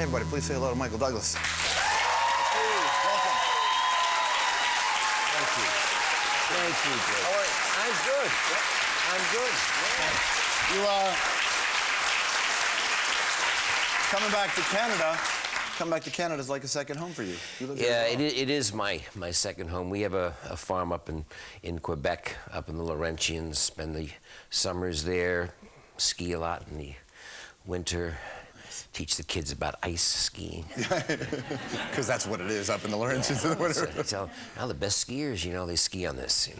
Hey, everybody, please say hello to Michael Douglas. Thank you. Thank you, Jake. How are you? I'm good. I'm good. Yeah. Coming back to Canada is like a second home for you. Yeah, it is my second home. We have a farm up in Quebec, up in the Laurentians. Spend the summers there, ski a lot in the winter. Teach the kids about ice skiing. Because that's what it is up in the Laurentians in the winter. Now the best skiers, you know, they ski on this. You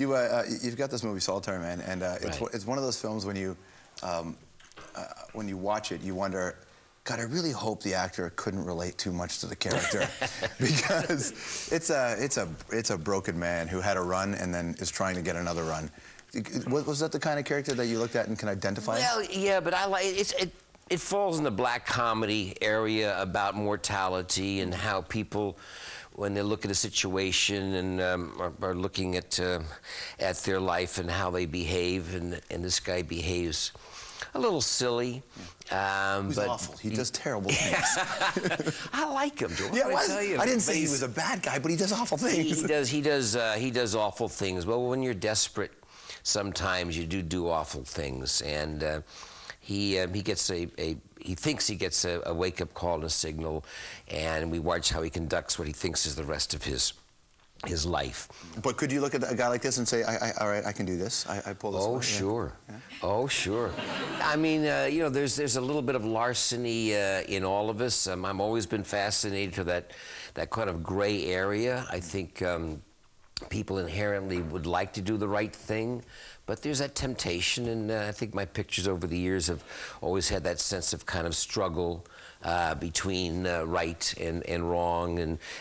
know. You've got this movie Solitary Man, and it's one of those films when you watch it, you wonder, God, I really hope the actor couldn't relate too much to the character, because it's a broken man who had a run and then is trying to get another run. Was that the kind of character that you looked at and can identify? Well, yeah, but I like it falls in the black comedy area about mortality and how people, when they look at a situation and are looking at their life and how they behave, and this guy behaves a little silly. He's but awful. He does terrible things. I like him, George. Yeah, I didn't say he was a bad guy, but he does awful things. He does awful things. Well, when you're desperate, sometimes you do awful things, and he thinks he gets a wake-up call and a signal, and we watch how he conducts what he thinks is the rest of his life. But could you look at a guy like this and say, all right, I can do this. I pull this. Oh, sure. Yeah. Oh, sure. I mean, you know, there's a little bit of larceny in all of us. I've always been fascinated to that kind of gray area. I think people inherently would like to do the right thing, but there's that temptation, and I think my pictures over the years have always had that sense of kind of struggle between right and wrong,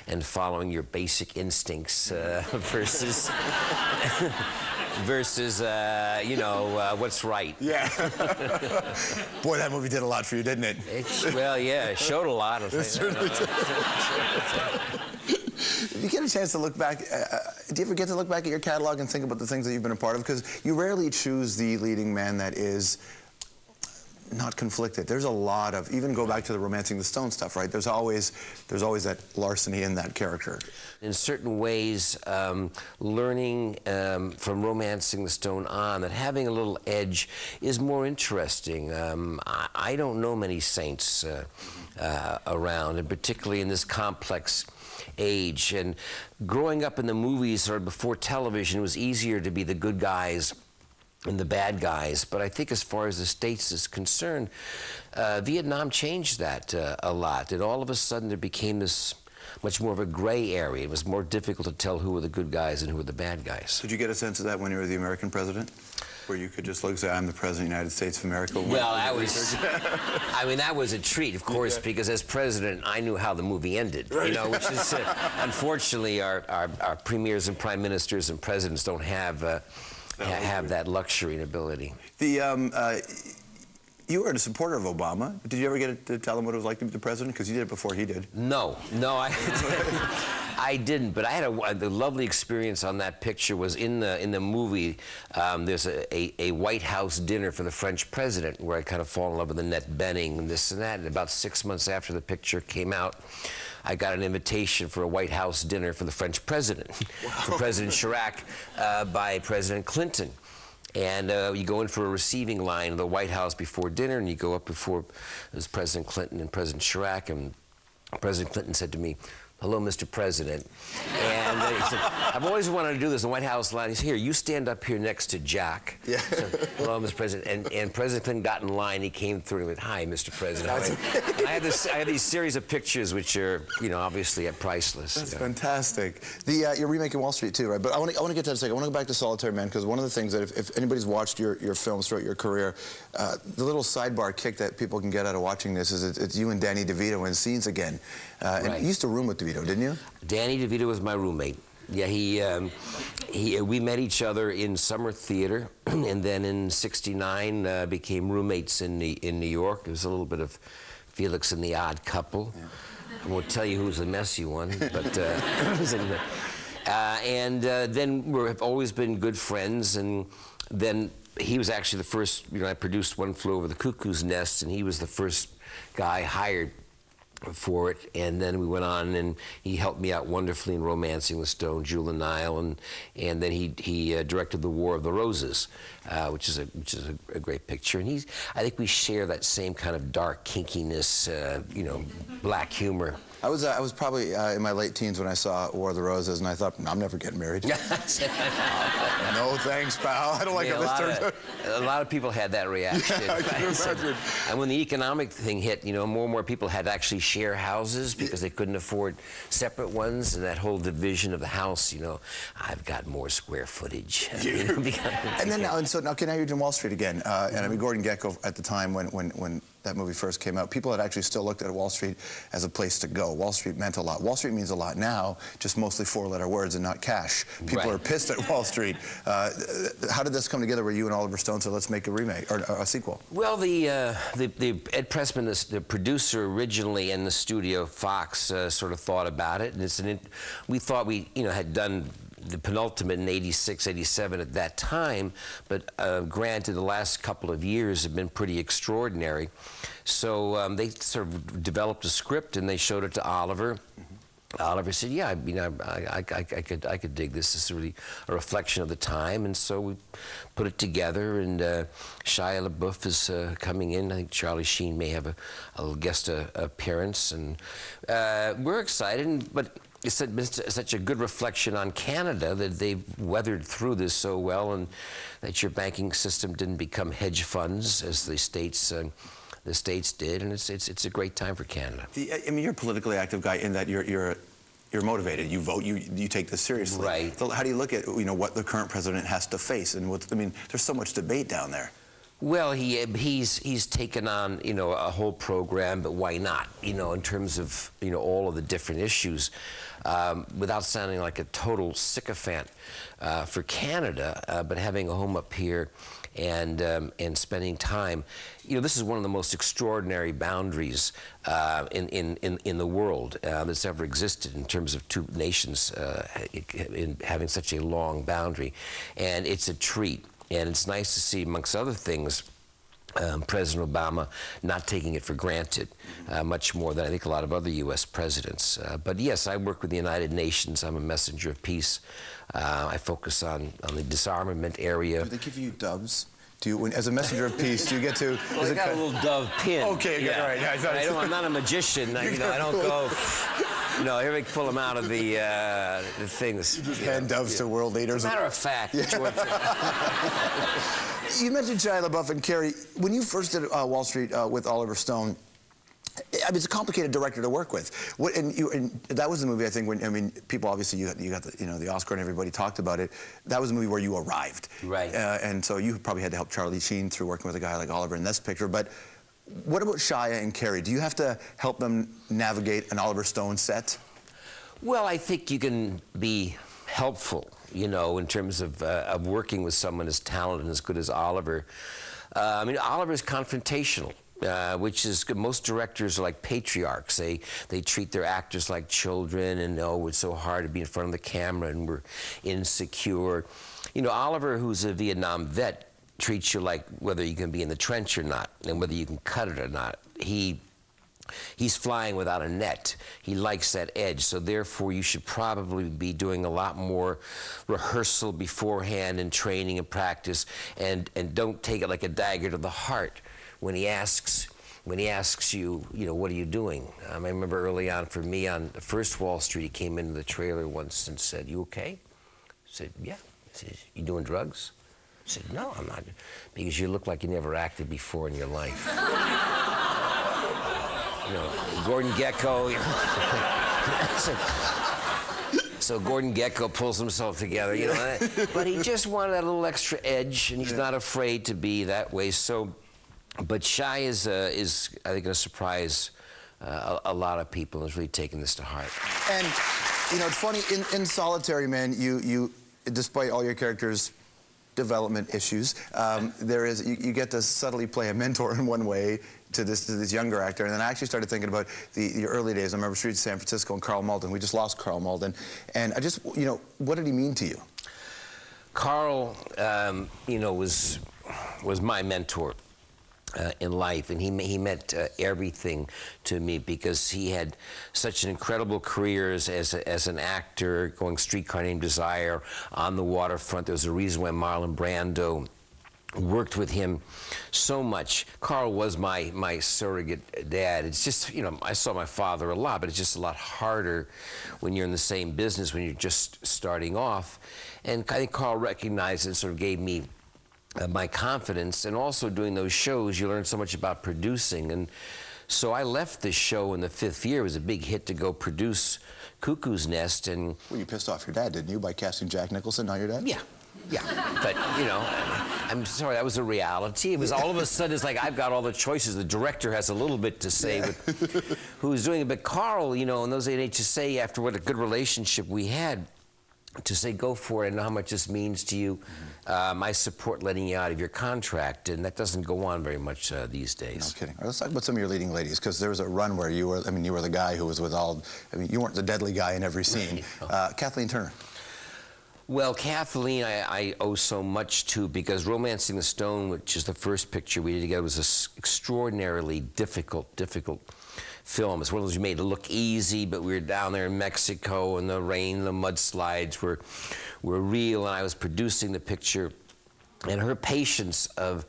and following your basic instincts versus you know, what's right. Yeah. Boy, that movie did a lot for you, didn't it? Well, yeah, it showed a lot. It certainly did. If you get a chance to look back, do you ever get to look back at your catalog and think about the things that you've been a part of? Because you rarely choose the leading man that is not conflicted. There's a lot of, even go back to the Romancing the Stone stuff, right? There's always that larceny in that character. In certain ways, learning from Romancing the Stone on that having a little edge is more interesting. I don't know many saints around, and particularly in this complex age. And growing up in the movies or before television, it was easier to be the good guys and the bad guys. But I think as far as the States is concerned, Vietnam changed that a lot. And all of a sudden there became this much more of a gray area. It was more difficult to tell who were the good guys and who were the bad guys. Did you get a sense of that when you were the American president? Where you could just look and say, I'm the President of the United States of America? Well, that was, I mean, that was a treat, of course, because as president, I knew how themovie ended, right. You know, which is, unfortunately, our premiers and prime ministers and presidents don't have that luxury and ability. You were a supporter of Obama. Did you ever get to tell him what it was like to be the president? Because you did it before he did. No, I didn't. But I had the lovely experience on that picture was in the movie. There's a White House dinner for the French president where I kind of fall in love with Annette Bening and this and that. And about 6 months after the picture came out, I got an invitation for a White House dinner for the French president, for President Chirac, by President Clinton. And you go in for a receiving line in the White House before dinner, and you go up before President Clinton and President Chirac, and President Clinton said to me, "Hello, Mr. President." And he said, "I've always wanted to do this in the White House line." He said, "Here, you stand up here next to Jack." Yeah. So, "Hello, Mr. President." And President Clinton got in line. He came through and went, "Hi, Mr. President." And I have these series of pictures which are, you know, obviously priceless. That's fantastic. You're remaking Wall Street too, right? But I want to get to that in a second. I want to go back to Solitary Man, because one of the things that if anybody's watched your films throughout your career, the little sidebar kick that people can get out of watching this is it's you and Danny DeVito in scenes again. Right. And you used to room with DeVito, didn't you? Danny DeVito was my roommate. Yeah, we met each other in summer theater, and then in '69 became roommates in New York. It was a little bit of Felix and the Odd Couple. Yeah. I won't tell you who's the messy one, but then we've always been good friends, and then he was actually the first, I produced One Flew Over the Cuckoo's Nest, and he was the first guy hired for it, and then we went on, and he helped me out wonderfully in Romancing the Stone, Jewel and Nile, and then he directed The War of the Roses, which is a great picture. And I think we share that same kind of dark kinkiness, black humor. I was probably in my late teens when I saw War of the Roses, and I thought, I'm never getting married. No thanks, pal. I don't like how this turns out. A lot of people had that reaction. Yeah, I can imagine. And when the economic thing hit, more and more people had to actually share houses because they couldn't afford separate ones, and that whole division of the house, I've got more square footage. And then now you're doing Wall Street again. And I mean, Gordon Gekko at the time when that movie first came out, people had actually still looked at Wall Street as a place to go. Wall Street meant a lot. Wall Street means a lot now, just mostly four-letter words and not cash. People are pissed at Wall Street. How did this come together where you and Oliver Stone said, let's make a remake, or a sequel? Well, the Ed Pressman, the producer originally, and the studio, Fox, sort of thought about it, and we thought we had done the penultimate in '86, '87 at that time, but granted, the last couple of years have been pretty extraordinary. So they sort of developed a script and they showed it to Oliver. Oliver said, "Yeah, I could dig this. This is really a reflection of the time." And so we put it together. And Shia LaBeouf is coming in. I think Charlie Sheen may have a little guest appearance, and we're excited. But it's been such a good reflection on Canada that they've weathered through this so well, and that your banking system didn't become hedge funds as the states did, and it's a great time for Canada. I mean, you're a politically active guy in that you're motivated. You vote. You take this seriously. Right. So how do you look at what the current president has to face, and there's so much debate down there. Well, he's taken on a whole program, but why not? In terms of all of the different issues, without sounding like a total sycophant for Canada, but having a home up here and spending time. This is one of the most extraordinary boundaries in the world that's ever existed in terms of two nations in having such a long boundary, and it's a treat. And it's nice to see, amongst other things, President Obama not taking it for granted, much more than I think a lot of other U.S. presidents. But yes, I work with the United Nations. I'm a messenger of peace. I focus on the disarmament area. Do they give you doves? As a messenger of peace, do you get to? Well, I got a little dove pin. Okay, yeah. All right. Yeah, I'm not a magician. I don't go. Here we pull them out of the things. You just hand doves to world leaders. As a matter of fact, George. You mentioned Shia LaBeouf and Carrie. When you first did Wall Street with Oliver Stone, it's a complicated director to work with. And that was the movie, I think, people obviously, you got the Oscar and everybody talked about it. That was a movie where you arrived. Right. And so you probably had to help Charlie Sheen through working with a guy like Oliver in this picture. But what about Shia and Carrie? Do you have to help them navigate an Oliver Stone set? Well, I think you can be helpful, in terms of working with someone as talented and as good as Oliver. Oliver's confrontational. Which is good. Most directors are like patriarchs. They treat their actors like children, and it's so hard to be in front of the camera, and we're insecure. Oliver, who's a Vietnam vet, treats you like whether you can be in the trench or not, and whether you can cut it or not. He's flying without a net. He likes that edge, so therefore you should probably be doing a lot more rehearsal beforehand and training and practice, and don't take it like a dagger to the heart. When he asks you, what are you doing? I remember early on, for me, on the first Wall Street, he came into the trailer once and said, "You okay?" I said, "Yeah." He said, "You doing drugs?" I said, "No, I'm not, because you look like you never acted before in your life." Gordon Gekko. So Gordon Gekko pulls himself together, but he just wanted that little extra edge, and he's not afraid to be that way. So. But Shia is I think, going to surprise a lot of people, and is really taking this to heart. And, it's funny, in Solitary Man, you despite all your characters' development issues, you get to subtly play a mentor in one way to this younger actor. And then I actually started thinking about your early days. I remember Streets of San Francisco and Karl Malden. We just lost Karl Malden. And I just, what did he mean to you? Karl, was was my mentor in life, and he meant everything to me because he had such an incredible career as an actor, going Streetcar Named Desire, On the Waterfront. There was a reason why Marlon Brando worked with him so much. Karl was my surrogate dad. It's just, you know, I saw my father a lot, but it's just a lot harder when you're in the same business, when you're just starting off. And I think Karl recognized it and sort of gave me my confidence. And also doing those shows, you learn so much about producing. And so I left this show in the 5th year. It was a big hit to go produce Cuckoo's Nest. And well, you pissed off your dad, didn't you, by casting Jack Nicholson, not your dad? Yeah. Yeah, but you know, I'm sorry, that was a reality. It was all of a sudden, it's like I've got all the choices. The director has a little bit to say with who's doing it. But Karl, you know, in those days, and age, to say after what a good relationship we had, to say go for it, I know how much this means to you. I support letting you out of your contract, and that doesn't go on very much these days. No kidding. All right, let's talk about some of your leading ladies, because there was a run where you were, I mean, you were the guy who was with all, I mean, you weren't the deadly guy in every scene. Kathleen Turner. Well, Kathleen, I owe so much to, because Romancing the Stone, which is the first picture we did together, was an extraordinarily difficult film. It's one of those you made to look easy, but we were down there in Mexico, and the rain, the mudslides were real, and I was producing the picture. And her patience of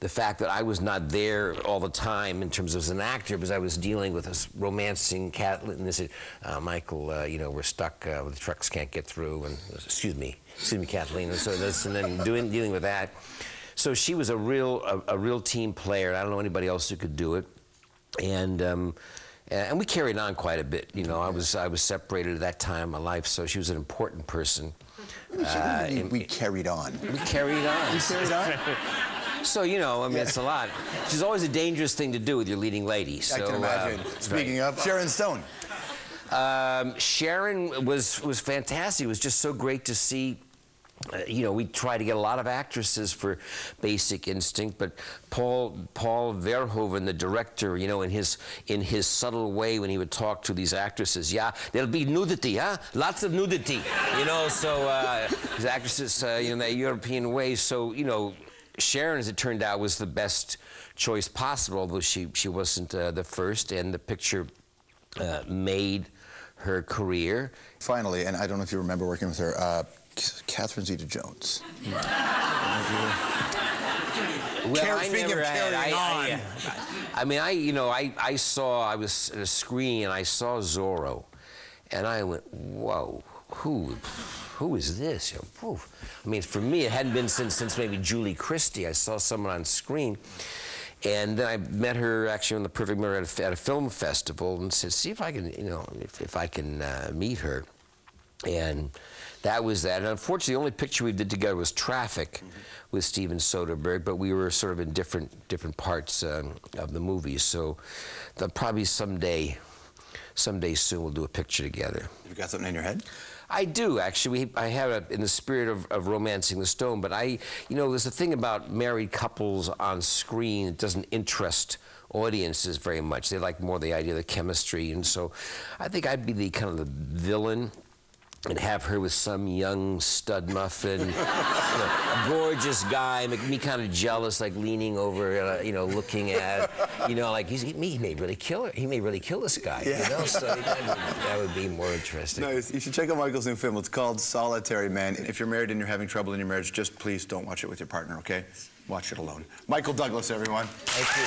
the fact that I was not there all the time in terms of as an actor, because I was dealing with this romancing Kathleen, and they said, Michael, you know, we're stuck, the trucks can't get through, and excuse me, Kathleen, and so this, and then dealing with that. So she was a real team player, and I don't know anybody else who could do it. And we carried on quite a bit. You know, I was separated at that time in my life, so she was an important person. We carried on. We carried on. We carried on? So, you know, I mean, it's a lot. Which is always a dangerous thing to do with your leading lady. So, I can imagine. Speaking of, Sharon Stone. Sharon was fantastic. It was just so great to see. You know, we try to get a lot of actresses for Basic Instinct, but Paul Verhoeven, the director, you know, in his subtle way when he would talk to these actresses, yeah, there'll be nudity, huh? Lots of nudity, you know. So these actresses, you know, that European way. So, you know, Sharon, as it turned out, was the best choice possible, although she wasn't the first, and the picture made her career. Finally, and I don't know if you remember working with her, Catherine Zeta-Jones. Well, I never had. I mean, I saw. I was at a screen and I saw Zorro, and I went, "Whoa, who is this?" You know, I mean, for me, it hadn't been since maybe Julie Christie. I saw someone on screen, and then I met her actually on The Perfect Mirror at a film festival, and said, "See if I can, you know, if I can meet her," and that was that. And unfortunately, the only picture we did together was Traffic with Steven Soderbergh, but we were sort of in different parts of the movie. So probably someday soon we'll do a picture together. You got something in your head? I do, actually. I have it in the spirit of Romancing the Stone, but you know, there's a thing about married couples on screen that doesn't interest audiences very much. They like more the idea of the chemistry, and so I think I'd be the kind of the villain and have her with some young stud muffin, you know, a gorgeous guy, make me kind of jealous, like leaning over, you know, looking at, you know, like he may really kill her. He may really kill this guy, yeah. You know, so that would be more interesting. Nice. You should check out Michael's new film. It's called Solitary Man. If you're married and you're having trouble in your marriage, just please don't watch it with your partner, okay? Watch it alone. Michael Douglas, everyone. Thank you.